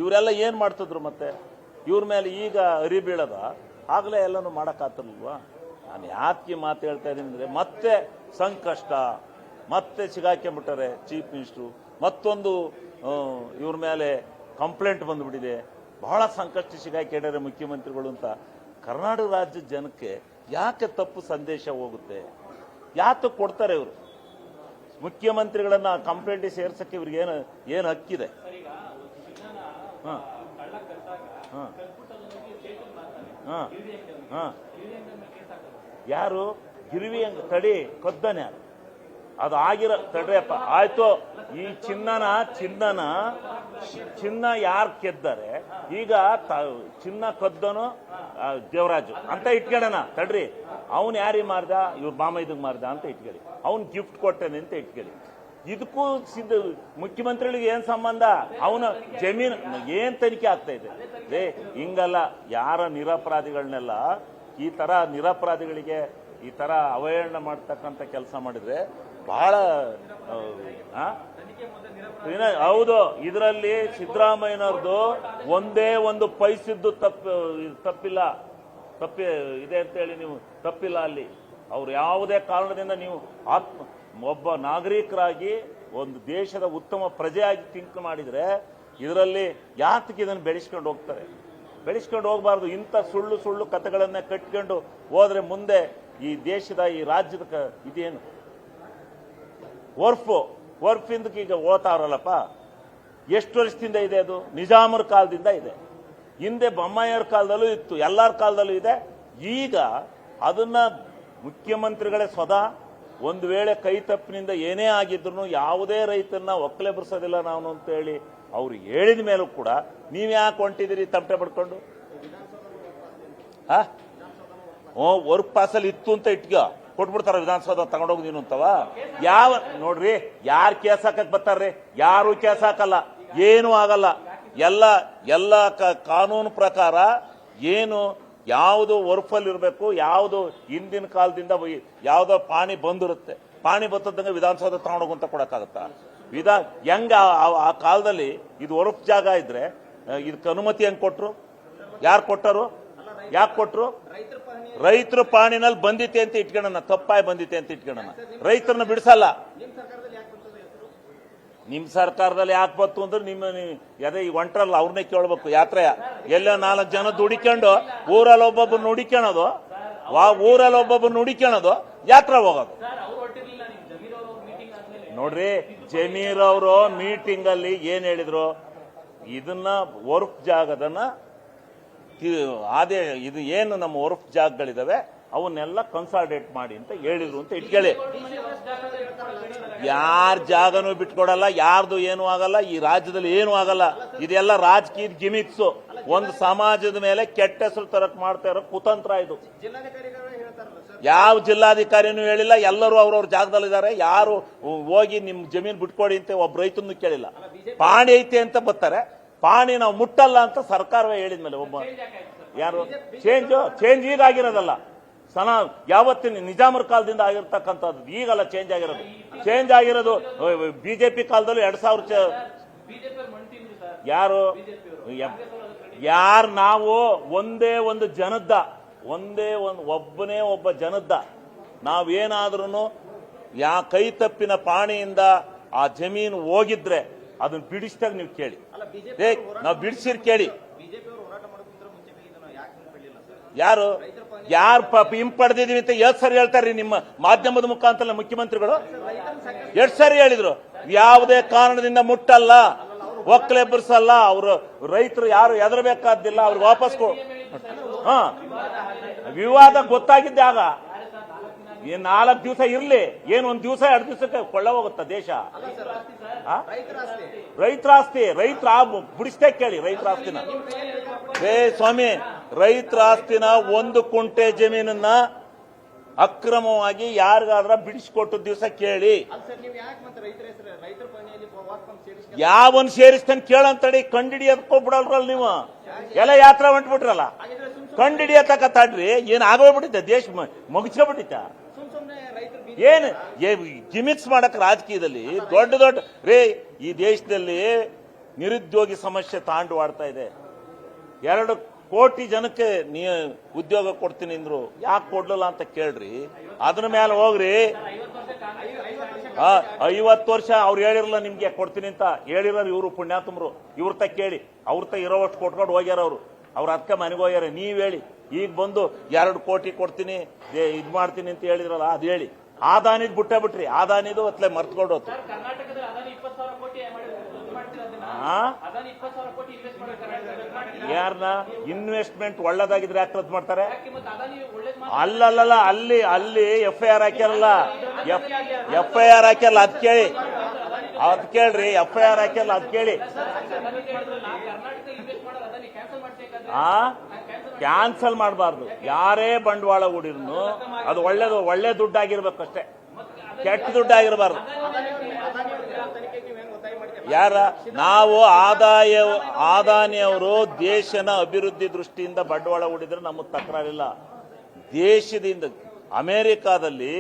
ಇವರೆಲ್ಲ ಏನ್ ಮಾಡ್ತಿದ್ರು ಮತ್ತೆ ಇವ್ರ ಮೇಲೆ ಈಗ ಅರಿ ಬೀಳದ ಆಗ್ಲೇ ಎಲ್ಲನೂ ಮಾಡಕ್ಕಾತಿರ್ಲಿಲ್ವಾ? ನಾನು ಯಾಕೆ ಮಾತು ಹೇಳ್ತಾ ಇದ್ದೀನಿ ಅಂದ್ರೆ ಮತ್ತೆ ಸಂಕಷ್ಟ, ಮತ್ತೆ ಸಿಗಾಕೊಂಡ್ಬಿಟ್ಟಾರೆ ಚೀಫ್ ಮಿನಿಸ್ಟ್ರು, ಮತ್ತೊಂದು ಇವ್ರ ಮೇಲೆ ಕಂಪ್ಲೇಂಟ್ ಬಂದ್ಬಿಟ್ಟಿದೆ, ಬಹಳ ಸಂಕಷ್ಟ ಸಿಗಾಕೊಂಡಿದ್ದಾರೆ ಮುಖ್ಯಮಂತ್ರಿಗಳು ಅಂತ. ಕರ್ನಾಟಕ ರಾಜ್ಯದ ಜನಕ್ಕೆ ಯಾಕೆ ತಪ್ಪು ಸಂದೇಶ ಹೋಗುತ್ತೆ? ಯಾಕೆ ಕೊಡ್ತಾರೆ ಇವರು ಮುಖ್ಯಮಂತ್ರಿಗಳನ್ನ ಕಂಪ್ಲೇಂಟ್ ಸೇರ್ಸಕ್ಕೆ ಇವ್ರಿಗೆ ಏನು ಹಕ್ಕಿದೆ? ಯಾರು ಗಿರಿವಿ ತಡಿ ಕದ್ದನೆ ಅದು ಆಗಿರೋ ತಡ್ರಿಯಪ್ಪ ಆಯ್ತು. ಈ ಚಿನ್ನ ಯಾರು ಕೆದ್ದಾರೆ ಈಗ ಚಿನ್ನ ಕದ್ದನು ದೇವರಾಜು ಅಂತ ಇಟ್ಕೊಳ್ಳೋಣ ತಡ್ರಿ. ಅವನು ಯಾರಿಗೆ ಮಾರ್ದ? ಇವ್ರ ಮಾಮ ಇದಕ್ಕೆ ಮಾರ್ದ ಅಂತ ಇಟ್ಕೊಳ್ಳಿ. ಅವನ್ ಗಿಫ್ಟ್ ಕೊಟ್ಟೇನೆ ಅಂತ ಇಟ್ಕೊಳ್ಳಿ. ಇದಕ್ಕೂ ಮುಖ್ಯಮಂತ್ರಿಗಳಿಗೆ ಏನ್ ಸಂಬಂಧ? ಅವನ ಜಮೀನು ಏನ್ ತನಿಖೆ ಆಗ್ತಾ ಇದೆ? ಹಿಂಗಲ್ಲ. ಯಾರ ನಿರಪರಾಧಿಗಳನ್ನೆಲ್ಲ ಈ ತರ ನಿರಪರಾಧಿಗಳಿಗೆ ಈ ತರ ಅವಹೇಳನ ಮಾಡ್ತಕ್ಕಂಥ ಕೆಲಸ ಮಾಡಿದ್ರೆ ಬಹಳ ಹೌದು. ಇದರಲ್ಲಿ ಸಿದ್ದರಾಮಯ್ಯನವ್ರದ್ದು ಒಂದೇ ಒಂದು ಪೈಸಿದ್ದು ತಪ್ಪಿಲ್ಲ ಇದೆ ಅಂತ ಹೇಳಿ ನೀವು ತಪ್ಪಿಲ್ಲ. ಅಲ್ಲಿ ಅವ್ರು ಯಾವುದೇ ಕಾರಣದಿಂದ ನೀವು ಒಬ್ಬ ನಾಗರಿಕರಾಗಿ ಒಂದು ದೇಶದ ಉತ್ತಮ ಪ್ರಜೆಯಾಗಿ ಥಿಂಕ್ ಮಾಡಿದ್ರೆ ಇದರಲ್ಲಿ ಯಾತಕ್ಕೆ ಇದನ್ನು ಬೆಳೆಸ್ಕೊಂಡು ಹೋಗ್ತಾರೆ? ಬೆಳೆಸ್ಕೊಂಡು ಹೋಗಬಾರ್ದು. ಇಂಥ ಸುಳ್ಳು ಕಥೆಗಳನ್ನೇ ಕಟ್ಕೊಂಡು ಹೋದ್ರೆ ಮುಂದೆ ಈ ದೇಶದ ಈ ರಾಜ್ಯದ ಇದೇನು ವರ್ಫಿಂದ ಈಗ ಓದ್ತಾವ್ರಲ್ಲಪ್ಪ, ಎಷ್ಟು ವರ್ಷದಿಂದ ಇದೆ ಅದು? ನಿಜಾಮರ ಕಾಲದಿಂದ ಇದೆ, ಹಿಂದೆ ಬೊಮ್ಮಾಯಿಯವ್ರ ಕಾಲದಲ್ಲೂ ಇತ್ತು, ಎಲ್ಲರ ಕಾಲದಲ್ಲೂ ಇದೆ. ಈಗ ಅದನ್ನ ಮುಖ್ಯಮಂತ್ರಿಗಳೇ ಸ್ವತಃ ಒಂದು ವೇಳೆ ಕೈ ತಪ್ಪಿನಿಂದ ಏನೇ ಆಗಿದ್ರು ಯಾವುದೇ ರೈತರನ್ನ ಒಕ್ಕಲೆ ಬರ್ಸೋದಿಲ್ಲ ನಾವು ಅಂತ ಹೇಳಿ ಅವ್ರು ಹೇಳಿದ ಮೇಲೂ ಕೂಡ ನೀವ್ ಯಾಕೆ ಹೊಂಟಿದಿರಿ ತಮಟೆ ಪಡ್ಕೊಂಡು? ವರ್ಕ್ ಪಾಸಲ್ಲಿ ಇತ್ತು ಅಂತ ಇಟ್ಕೋ ಕೊಟ್ಬಿಡ್ತಾರ ವಿಧಾನಸೌಧ ತಗೊಂಡೋಗಿ ನೀನು ಅಂತವ. ಯಾವ ನೋಡ್ರಿ, ಯಾರು ಕೇಸ್ ಹಾಕಕ್ ಬರ್ತಾರ್ರಿ? ಯಾರು ಕೇಸ್ ಹಾಕಲ್ಲ, ಏನು ಆಗಲ್ಲ. ಎಲ್ಲ ಕಾನೂನು ಪ್ರಕಾರ ಏನು ಯಾವುದು ವರ್ಫಲ್ಲಿ ಇರಬೇಕು, ಯಾವುದು ಹಿಂದಿನ ಕಾಲದಿಂದ ಯಾವ್ದೋ ಪಾಣಿ ಬಂದಿರುತ್ತೆ, ಪಾಣಿ ಬತ್ತದಂಗೆ ವಿಧಾನಸೌಧ ತಗೊಂಡೋಗಂತ ಕೊಡಕ್ಕಾಗತ್ತಾ? ಹೆಂಗ ಆ ಕಾಲದಲ್ಲಿ ಇದು ವರ್ಫ್ ಜಾಗ ಇದ್ರೆ ಇದಕ್ಕೆ ಅನುಮತಿ ಹೆಂಗ್ ಕೊಟ್ರು? ಯಾರು ಕೊಟ್ಟರು? ಯಾಕೆ ಕೊಟ್ರು? ರೈತರ ಪಾಣಿನಲ್ಲಿ ಬಂದಿತ್ತೆ ಅಂತ ಇಟ್ಕೊಳ್ಳೋಣ, ತಪ್ಪಾಗಿ ಬಂದಿತ್ತೆ ಅಂತ ಇಟ್ಕೊಳ್ಳೋಣ. ರೈತರನ್ನ ಬಿಡಿಸಲ್ಲ. ನಿಮ್ ಸರ್ಕಾರದಲ್ಲಿ ಯಾಕೆ ಬತ್ತು ಅಂದ್ರೆ ಅದೇ ಈಗ ಹೊಂಟ್ರಲ್ಲ ಅವ್ರನ್ನೇ ಕೇಳ್ಬೇಕು. ಯಾತ್ರೆ ಎಲ್ಲ 4 ಜನ ದುಡಿಕೊಂಡು ಊರಲ್ಲಿ ಒಬ್ಬೊಬ್ಬರು ನುಡಿಕೊಳ್ಳೋದು ಯಾತ್ರೆ ಹೋಗೋದು. ನೋಡ್ರಿ, ಜಮೀರ್ ಅವರು ಮೀಟಿಂಗ್ ಅಲ್ಲಿ ಏನ್ ಹೇಳಿದ್ರು? ಇದನ್ನ ವರ್ಕ್ ಜಾಗದನ್ನ ಇದು ಏನು ನಮ್ಮ ವರ್ಕ್ ಜಾಗಗಳಿದಾವೆ ಅವನ್ನೆಲ್ಲ ಕನ್ಸಾಲಿಡೇಟ್ ಮಾಡಿ ಅಂತ ಹೇಳಿದ್ರು ಅಂತ ಇಟ್ಕೊಳ್ಳಿ. ಯಾರ ಜಾಗನೂ ಬಿಟ್ಕೊಡಲ್ಲ, ಯಾರ್ದು ಏನು ಆಗಲ್ಲ, ಈ ರಾಜ್ಯದಲ್ಲಿ ಏನು ಆಗಲ್ಲ. ಇದೆಲ್ಲ ರಾಜಕೀಯ ಗಿಮಿಕ್ಸು, ಒಂದು ಸಮಾಜದ ಮೇಲೆ ಕೆಟ್ಟ ಹೆಸರು ತರಕ್ ಮಾಡ್ತಾ ಇರೋ ಕುತಂತ್ರ ಇದು. ಯಾವ ಜಿಲ್ಲಾಧಿಕಾರಿನೂ ಹೇಳಿಲ್ಲ, ಎಲ್ಲರೂ ಅವ್ರವ್ರ ಜಾಗದಲ್ಲಿದ್ದಾರೆ. ಯಾರು ಹೋಗಿ ನಿಮ್ ಜಮೀನ್ ಬಿಟ್ಕೊಡಿ ಅಂತ ಒಬ್ಬ ರೈತನ್ನು ಕೇಳಿಲ್ಲ. ಪಾಣಿ ಐತೆ ಅಂತ ಬರ್ತಾರೆ, ಪಾಣಿ ನಾವು ಮುಟ್ಟಲ್ಲ ಅಂತ ಸರ್ಕಾರವೇ ಹೇಳಿದ್ಮೇಲೆ ಒಬ್ಬ ಯಾರು ಚೇಂಜ್ ಈಗ ಆಗಿರೋದಲ್ಲ, ಯಾವತ್ತಿನ ನಿಜಾಮರ ಕಾಲದಿಂದ ಆಗಿರ್ತಕ್ಕಂಥದ್ದು, ಈಗಲ್ಲ ಚೇಂಜ್ ಆಗಿರೋದು ಬಿಜೆಪಿ ಕಾಲದಲ್ಲಿ 2000 ಯಾರು ನಾವು ಒಂದೇ ಒಂದು ಜನದ್ದ, ಒಬ್ಬನೇ ಒಬ್ಬ ಜನದ್ದ ನಾವೇನಾದ್ರೂ ಕೈ ತಪ್ಪಿನ ಪಾಣಿಯಿಂದ ಆ ಜಮೀನು ಹೋಗಿದ್ರೆ ಅದನ್ನ ಬಿಡಿಸಿದಾಗ ನೀವು ಕೇಳಿ. ನಾವು ಬಿಡಿಸಿರ್ ಕೇಳಿ. ಯಾರು ಹಿಂಪಡೆದಿದೀವಿ ಅಂತ 2 ಸರಿ ಹೇಳ್ತಾರ್ರಿ ನಿಮ್ಮ ಮಾಧ್ಯಮದ ಮುಖಾಂತರ ಮುಖ್ಯಮಂತ್ರಿಗಳು. 2 ಸರಿ ಹೇಳಿದ್ರು ಯಾವುದೇ ಕಾರಣದಿಂದ ಮುಟ್ಟಲ್ಲ, ಒಕ್ಕಲೆ ಎಬ್ಬರಿಸಲ್ಲ. ಅವರು ರೈತರು ಯಾರು ಹೆದರಬೇಕಾದಿಲ್ಲ, ಅವ್ರಿಗೆ ವಾಪಸ್ ವಿವಾದ ಗೊತ್ತಾಗಿದ್ದೆ ಆಗ. 4 ದಿವಸ ಇರ್ಲಿ, ಏನು 1 ದಿವಸ 2 ದಿವಸಕ್ಕೆ ಕೊಳ್ಳ ಹೋಗುತ್ತ ದೇಶ? ರೈತರ ಆಸ್ತಿ ಬಿಡಿಸ್ತೇ ಕೇಳಿ. ರೈತರ ಆಸ್ತಿನ ಸ್ವಾಮಿ, ರೈತರ ಆಸ್ತಿನ 1 ಕುಂಟೆ ಜಮೀನನ್ನ ಅಕ್ರಮವಾಗಿ ಯಾರಿಗಾದ್ರ ಬಿಡಿಸಿಕೊಟ್ಟು ದಿವಸ ಕೇಳಿ. ಯಾವನ್ ಸೇರಿಸ್ತಾನೆ ಕೇಳಂತಡಿ. ಕಂಡಿಡಿಯದ್ಕೊಬಿಡಲ್ರಲ್ಲ ನೀವು, ಎಲ್ಲ ಯಾತ್ರಾ ಹೊಂಟ್ಬಿಟ್ರಲ್ಲ. ಕಂಡಿಡಿಯತಕ್ಕತ್ತಾಡ್ರಿ, ಏನ್ ಆಗೋಗ್ಬಿಟ್ಟಿದ್ದ ದೇಶ ಮುಗಿಸ್ಕೊಬಿಟ್ಟಿತ್ತ? ಏನು ಗಿಮಿಕ್ಸ್ ಮಾಡಕ್ ರಾಜಕೀಯದಲ್ಲಿ ದೊಡ್ಡ ರೇ ಈ ದೇಶದಲ್ಲಿ ನಿರುದ್ಯೋಗಿ ಸಮಸ್ಯೆ ತಾಂಡವಾಡ್ತಾ ಇದೆ. 2 ಕೋಟಿ ಜನಕ್ಕೆ ಉದ್ಯೋಗ ಕೊಡ್ತೀನಿ ಅಂದ್ರು, ಯಾಕೆ ಕೊಡ್ಲಿಲ್ಲ ಅಂತ ಕೇಳ್ರಿ. ಅದ್ರ ಮೇಲೆ ಹೋಗ್ರಿ. 50 ವರ್ಷ ಅವ್ರು ಹೇಳಿರಲ್ಲ ನಿಮ್ಗೆ ಕೊಡ್ತೀನಿ ಅಂತ ಹೇಳಿರೋರು ಇವರು ಪುಣ್ಯಾತ್ಮರು. ಇವ್ರ ಕೇಳಿ, ಅವ್ರ ಇರೋವಷ್ಟು ಕೊಟ್ಕೊಂಡು ಹೋಗ್ಯಾರ ಅವ್ರು ಅದಕ್ಕೆ ಮನೆಗೆ ಹೋಗ್ಯಾರ. ನೀವ್ ಹೇಳಿ, ಈಗ ಬಂದು 2 ಕೋಟಿ ಕೊಡ್ತೀನಿ ಇದ್ ಮಾಡ್ತೀನಿ ಅಂತ ಹೇಳಿದ್ರಲ್ಲ, ಅದ್ ಹೇಳಿ. ಆದಾನಿದ್ ಬಿಟ್ರಿ, ಆದಾನಿದು ಅತ್ಲೆ ಮರ್ತ್ಕೊಂಡು ಹೋತು. ಯಾರನ್ನ ಇನ್ವೆಸ್ಟ್ಮೆಂಟ್ ಒಳ್ಳೇದಾಗಿದ್ರೆ ಯಾಕೆ ರದ್ದು ಮಾಡ್ತಾರೆ? ಅಲ್ಲಲ್ಲ, ಅಲ್ಲಿ FIR ಹಾಕ್ಯಾರಲ್ಲ, FIR ಹಾಕ್ಯಾರಲ್ಲ, ಅದ್ ಕೇಳ್ರಿ. FIR ಹಾಕ್ಯಾರಲ್ಲ, ಅದ್ ಕೇಳಿ. ಕ್ಯಾನ್ಸಲ್ ಮಾಡಬಾರ್ದು. ಯಾರೇ ಬಂಡವಾಳ ಹೂಡಿರ್ನು ಅದು ಒಳ್ಳೆ ದುಡ್ಡಾಗಿರ್ಬೇಕು ಅಷ್ಟೇ, ಕೆಟ್ಟ ದುಡ್ಡಾಗಿರ್ಬಾರ್ದು. ಯಾರ ನಾವು ಆದಾನಿಯವರು ದೇಶನ ಅಭಿವೃದ್ಧಿ ದೃಷ್ಟಿಯಿಂದ ಬಂಡವಾಳ ಹೂಡಿದ್ರೆ ನಮಗೆ ತಕರಾರಿಲ್ಲ. ದೇಶದಿಂದ ಅಮೆರಿಕಾದಲ್ಲಿ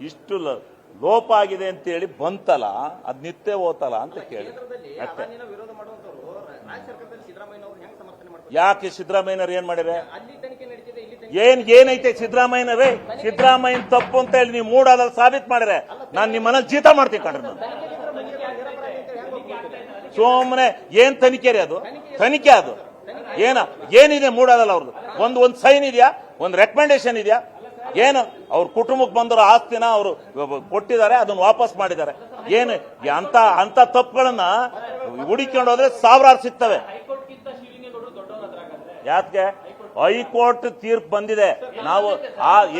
ಇಷ್ಟು ಲೋಪ ಆಗಿದೆ ಅಂತೇಳಿ ಬಂತಲ್ಲ, ಅದ್ ನಿತ್ಯ ಹೋತಲ್ಲ ಅಂತ ಕೇಳಿ ಅಷ್ಟೇ. ಯಾಕೆ ಸಿದ್ದರಾಮಯ್ಯನವ್ರು ಏನ್ ಮಾಡಿದ್ರೆ? ಏನೈತೆ ಸಿದ್ದರಾಮಯ್ಯನವೇ? ಸಿದ್ದರಾಮಯ್ಯನ ತಪ್ಪು ಅಂತ ಹೇಳಿ ನೀವು ಮೂಡಾದಲ್ಲಿ ಸಾಬೀತು ಮಾಡಿದ್ರೆ ನಾನು ನಿಮ್ಮ ಮನೇಲಿ ಜೀತ ಮಾಡ್ತೀನಿ ಕಣ್ರಿ. ನಾನು ಸೋಮನೆ ಏನ್ ತನಿಖೆ ರೀ ಅದು? ತನಿಖೆ ಅದು ಏನಿದೆ ಮೂಡಾದಲ್ಲ ಅವ್ರದ್ದು? ಒಂದು ಸೈನ್ ಇದೆಯಾ? ಒಂದು ರೆಕಮೆಂಡೇಶನ್ ಇದೆಯಾ? ಏನು ಅವ್ರ ಕುಟುಂಬಕ್ಕೆ ಬಂದವರು ಆಸ್ತಿನ ಅವರು ಕೊಟ್ಟಿದ್ದಾರೆ, ಅದನ್ನ ವಾಪಸ್ ಮಾಡಿದ್ದಾರೆ. ಏನು ಅಂತ ತಪ್ಪುಗಳನ್ನ ಹುಡುಕೊಂಡು ಹೋದ್ರೆ ಸಾವಿರಾರು ಸಿಗ್ತವೆ. ಯಾಕೆ? ಹೈಕೋರ್ಟ್ ತೀರ್ಪು ಬಂದಿದೆ. ನಾವು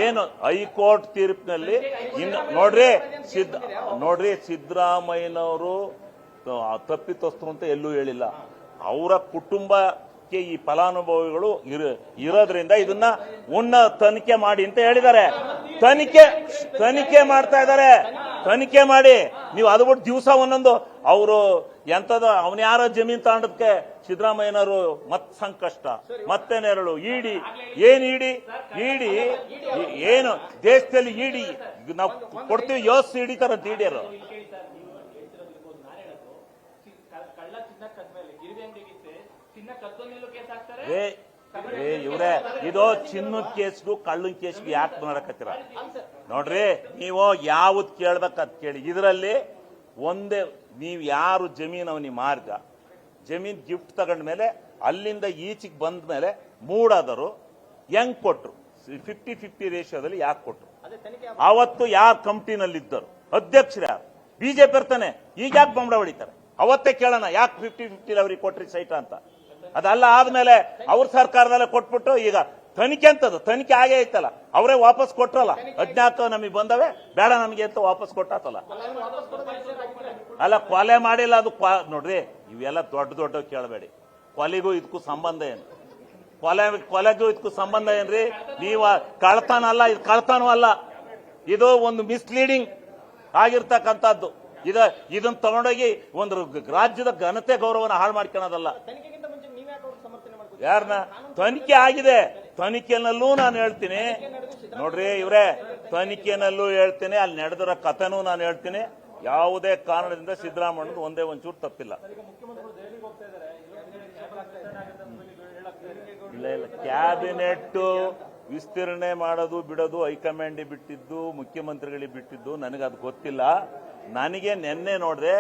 ಏನು ಹೈಕೋರ್ಟ್ ತೀರ್ಪಿನಲ್ಲಿ ಇನ್ನು ನೋಡ್ರಿ ಸಿದ್ದರಾಮಯ್ಯನವರು ತಪ್ಪಿತಸ್ಥರು ಅಂತ ಎಲ್ಲೂ ಹೇಳಿಲ್ಲ. ಅವರ ಕುಟುಂಬಕ್ಕೆ ಈ ಫಲಾನುಭವಿಗಳು ಇರೋದ್ರಿಂದ ಇದನ್ನ ತನಿಖೆ ಮಾಡಿ ಅಂತ ಹೇಳಿದ್ದಾರೆ. ತನಿಖೆ ಮಾಡ್ತಾ ಇದ್ದಾರೆ. ತನಿಖೆ ಮಾಡಿ ನೀವು ಅದು ಬಿಟ್ಟು ದಿವಸ ಒಂದೊಂದು ಅವರು ಎಂತದ ಅವನ ಯಾರೋ ಜಮೀನ್ ತಗೊಂಡದಕ್ಕೆ ಸಿದ್ದರಾಮಯ್ಯನವರು ಸಂಕಷ್ಟ ಮತ್ತೆ ನೆರಳು ಇಡಿ ಏನು ದೇಶದಲ್ಲಿ ಇಡಿ ನಾವು ಕೊಡ್ತೀವಿ ಯೋಸ್ ಹಿಡಿತಾರಂತ ಇಡಿಯರು. ಇವ್ರೆ ಇದು ಚಿನ್ನ ಕೇಸ್ಗೂ ಕಳ್ಳು ಕೇಸ್ಗೂ ಯಾಕೆ ಮಾಡಕತ್ತೀರ? ನೋಡ್ರಿ, ನೀವು ಯಾವ್ದು ಕೇಳ್ಬೇಕದ್ ಕೇಳಿ. ಇದರಲ್ಲಿ ಒಂದೇ, ನೀವು ಯಾರು ಜಮೀನ್ ಅವನಿಗೆ ಮಾರ್ಗ ಜಮೀನ್ ಗಿಫ್ಟ್ ತಗೊಂಡ್ಮೇಲೆ ಅಲ್ಲಿಂದ ಈಚೆಗೆ ಬಂದ ಮೇಲೆ ಮೂಡಾದರು ಹೆಂಗ್ ಕೊಟ್ರು? 50-50 ರೇಷಿಯೋದಲ್ಲಿ ಯಾಕೆ ಕೊಟ್ರು? ಅವತ್ತು ಯಾರು ಕಂಪ್ನಿನಲ್ಲಿ ಇದ್ದರು? ಅಧ್ಯಕ್ಷರು ಯಾರು? ಬಿಜೆಪಿ ಇರ್ತಾನೆ. ಈಗ ಯಾಕೆ ಬಂಬಳ ಹೊಡಿತಾರೆ? ಅವತ್ತೇ ಕೇಳೋಣ, ಯಾಕೆ 50-50 ಅವ್ರಿಗೆ ಕೊಟ್ರಿ ಸೈಟ ಅಂತ. ಅದಲ್ಲ ಆದ್ಮೇಲೆ ಅವ್ರ ಸರ್ಕಾರದಲ್ಲೇ ಕೊಟ್ಬಿಟ್ಟು ಈಗ ತನಿಖೆ ಅಂತದ್ದು ತನಿಖೆ ಆಗೇ ಐತಲ್ಲ, ಅವರೇ ವಾಪಸ್ ಕೊಟ್ರಲ್ಲ. 14 ನಮಗೆ ಬಂದವೆ, ಬೇಡ ನಮಗೆ ಅಂತ ವಾಪಸ್ ಕೊಟ್ಟಾತಲ್ಲ. ಅಲ್ಲ ಕೊಲೆ ಮಾಡಿಲ್ಲ, ಅದು ನೋಡ್ರಿ ಇವೆಲ್ಲ ದೊಡ್ಡ ಕೇಳಬೇಡಿ. ಕೊಲೆಗೂ ಇದಕ್ಕೂ ಸಂಬಂಧ ಏನು? ಕೊಲೆಗೂ ಇದಕ್ಕೂ ಸಂಬಂಧ ಏನ್ರಿ? ನೀವು ಕಳ್ತನ ಅಲ್ಲ, ಇದು ಕಳ್ತನೂ ಅಲ್ಲ, ಇದು ಒಂದು ಮಿಸ್ಲೀಡಿಂಗ್ ಆಗಿರ್ತಕ್ಕಂಥದ್ದು. ಇದನ್ನ ತಗೊಂಡೋಗಿ ಒಂದು ರಾಜ್ಯದ ಘನತೆ ಗೌರವನ ಹಾಳು ಮಾಡ್ಕೊಳ್ಳೋದಲ್ಲ. ಯಾರನ್ನ? ತನಿಖೆ ಆಗಿದೆ. ತನಿಖೆನಲ್ಲೂ ನಾನು ಹೇಳ್ತೀನಿ ನೋಡ್ರಿ ಇವ್ರೆ, ತನಿಖೆನಲ್ಲೂ ಹೇಳ್ತೀನಿ, ಅಲ್ಲಿ ನಡೆದಿರೋ ಕಥೆನೂ ನಾನು ಹೇಳ್ತೀನಿ. ಯಾವುದೇ ಕಾರಣದಿಂದ ಸಿದ್ದರಾಮಯ್ಯನದು ಒಂದೇ ಒಂಚೂರು ತಪ್ಪಿಲ್ಲ. ಇಲ್ಲ ಕ್ಯಾಬಿನೆಟ್ ವಿಸ್ತರಣೆ ಮಾಡೋದು ಬಿಡೋದು ಹೈಕಮಾಂಡ್ ಬಿಟ್ಟಿದ್ದು, ಮುಖ್ಯಮಂತ್ರಿಗಳಿಗೆ ಬಿಟ್ಟಿದ್ದು, ನನಗದು ಗೊತ್ತಿಲ್ಲ. ನನಗೆ ನಿನ್ನೆ ನೋಡಿದೆ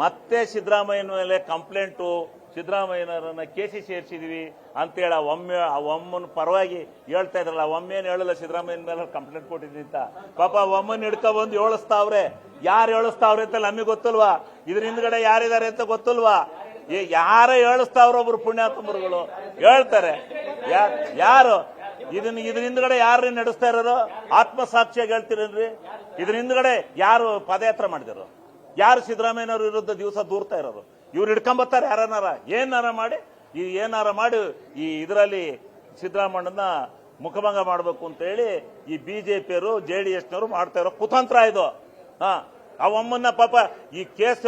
ಮತ್ತೆ ಸಿದ್ದರಾಮಯ್ಯನ ಮೇಲೆ ಕಂಪ್ಲೇಂಟು, ಸಿದ್ದರಾಮಯ್ಯನವರನ್ನ ಕೇಸಿ ಸೇರಿಸಿದೀವಿ ಅಂತೇಳಿ ಆ ಒಮ್ಮನ ಪರವಾಗಿ ಹೇಳ್ತಾ ಇದ್ರಲ್ಲ. ಒಮ್ಮೇನು ಹೇಳಲ್ಲ ಸಿದ್ದರಾಮಯ್ಯನ ಮೇಲೆ ಕಂಪ್ಲೇಂಟ್ ಕೊಟ್ಟಿದ್ದೀನಿ ಅಂತ. ಪಾಪ ಒಮ್ಮನ್ ಹಿಡ್ಕೊಬಂದು ಏಳಿಸ್ತಾವ್ರೆ. ಯಾರು ಏಳಿಸ್ತಾವ್ರೆ ಅಂತ ನಮಗೆ ಗೊತ್ತಲ್ವಾ? ಇದ್ರ ಹಿಂದ್ಗಡೆ ಯಾರಿದ್ದಾರೆ ಅಂತ ಗೊತ್ತಲ್ವಾ? ಯಾರ ಏಳಿಸ್ತಾವ್ರ ಒಬ್ರು ಪುಣ್ಯಾತ್ಮರುಗಳು ಹೇಳ್ತಾರೆ. ಯಾರು ಇದ್ರ ಹಿಂದ್ಗಡೆ ಯಾರು ನಡೆಸ್ತಾ ಇರೋರು? ಆತ್ಮಸಾಕ್ಷಿಯಾಗಿ ಹೇಳ್ತೀರೇನ್ರಿ? ಇದ್ರ ಹಿಂದ್ಗಡೆ ಯಾರು ಪದಯಾತ್ರೆ ಮಾಡಿದಾರೋ? ಯಾರು ಸಿದ್ದರಾಮಯ್ಯನವ್ರ ವಿರುದ್ಧ ದಿವಸ ದೂರ್ತಾ ಇರೋರು? ಇವ್ರು ಹಿಡ್ಕೊಂಬತ್ತಾರೆ ಏನಾರ ಮಾಡಿ ಈ ಇದರಲ್ಲಿ ಸಿದ್ದರಾಮಯ್ಯನ ಮುಖಭಂಗ ಮಾಡಬೇಕು ಅಂತ ಹೇಳಿ ಈ ಬಿಜೆಪಿಯವರು JDSನವರು ಮಾಡ್ತಾ ಇರೋ ಕುತಂತ್ರ ಇದು. ಆ ಒಮ್ಮನ್ನ ಪಾಪ ಈ ಕೇಸ್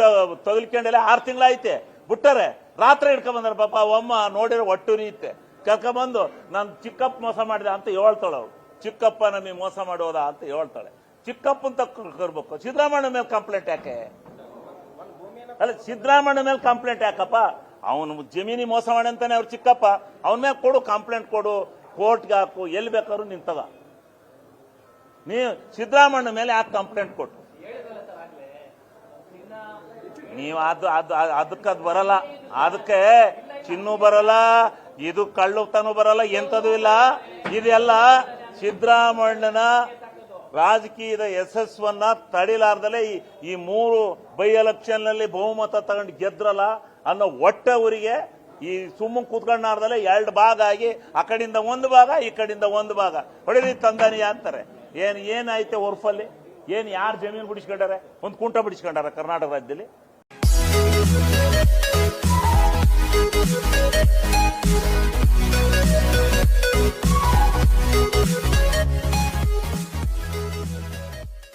ತಗಲ್ಕೊಂಡೆಲ್ಲ 6 ತಿಂಗಳಾಯ್ತೆ, ಬಿಟ್ಟರೆ ರಾತ್ರಿ ಹಿಡ್ಕೊಂಬಂದಾರೆ. ಪಾಪ ಒಮ್ಮ ನೋಡಿರೋ ಒಟ್ಟುರಿ ಇತ್ತೆ, ಕರ್ಕೊಂಬಂದು ನಾನು ಚಿಕ್ಕಪ್ಪ ಮೋಸ ಮಾಡಿದೆ ಅಂತ ಹೇಳ್ತಾಳೆ. ಅವಳು ಚಿಕ್ಕಪ್ಪ ನಮಗೆ ಮೋಸ ಮಾಡೋದ ಅಂತ ಹೇಳ್ತಾಳೆ. ಚಿಕ್ಕಪ್ಪನ ತಕ್ಕ ಕರ್ಬೇಕು. ಸಿದ್ದರಾಮಯ್ಯ ಮೇಲೆ ಕಂಪ್ಲೇಂಟ್ ಯಾಕೆ? ಅಲ್ಲ ಸಿದ್ದರಾಮಣ್ಣ ಮೇಲೆ ಕಂಪ್ಲೇಂಟ್ ಯಾಕಪ್ಪ? ಅವನು ಜಮೀನಿ ಮೋಸ ಮಾಡಿ ಅಂತಾನೆ ಅವ್ರು ಚಿಕ್ಕಪ್ಪ, ಅವನ ಮೇಲೆ ಕೊಡು, ಕಂಪ್ಲೇಂಟ್ ಕೊಡು, ಕೋರ್ಟ್ಗೆ ಹಾಕು, ಎಲ್ಲಿ ಬೇಕಾದ್ರು ನಿಂತವ. ನೀವು ಸಿದ್ದರಾಮಣ್ಣ ಮೇಲೆ ಯಾಕೆ ಕಂಪ್ಲೇಂಟ್ ಕೊಟ್ಟು? ನೀವು ಅದಕ್ಕೆ ಬರಲ್ಲ, ಅದಕ್ಕೆ ಚಿನ್ನು ಬರಲ್ಲ, ಇದು ಕಳ್ಳುತನೂ ಬರಲ್ಲ, ಎಂಥದೂ ಇಲ್ಲ. ಇದೆಲ್ಲ ಸಿದ್ದರಾಮಣ್ಣನ ರಾಜಕೀಯದ ಯಶಸ್ವನ್ನ ತಡಿಲಾರ್ದಲೇ ಈ 3 ಬೈ ಎಲೆಕ್ಷನ್ ನಲ್ಲಿ ಬಹುಮತ ತಗೊಂಡು ಗೆದ್ರಲ್ಲ ಅನ್ನೋ ಹೊಟ್ಟೆ ಊರಿಗೆ ಈ ಸುಮ್ಮನೆ ಕೂತ್ಕೊಂಡಾರ್ದಲ್ಲೇ 2 ಭಾಗ ಆಗಿ ಆ ಕಡೆಯಿಂದ 1 ಭಾಗ, ಈ ಕಡೆಯಿಂದ 1 ಭಾಗ ಹೊಡಿರಿ ತಂದಾನಿಯ ಅಂತಾರೆ. ಏನಾಯ್ತೆ ಹೊರ್ಫಲ್ಲಿ? ಯಾರು ಜಮೀನು ಬಿಡಿಸ್ಕೊಂಡಾರೆ? ಒಂದು ಕುಂಟ ಬಿಡಿಸ್ಕೊಂಡಾರ ಕರ್ನಾಟಕ ರಾಜ್ಯದಲ್ಲಿ?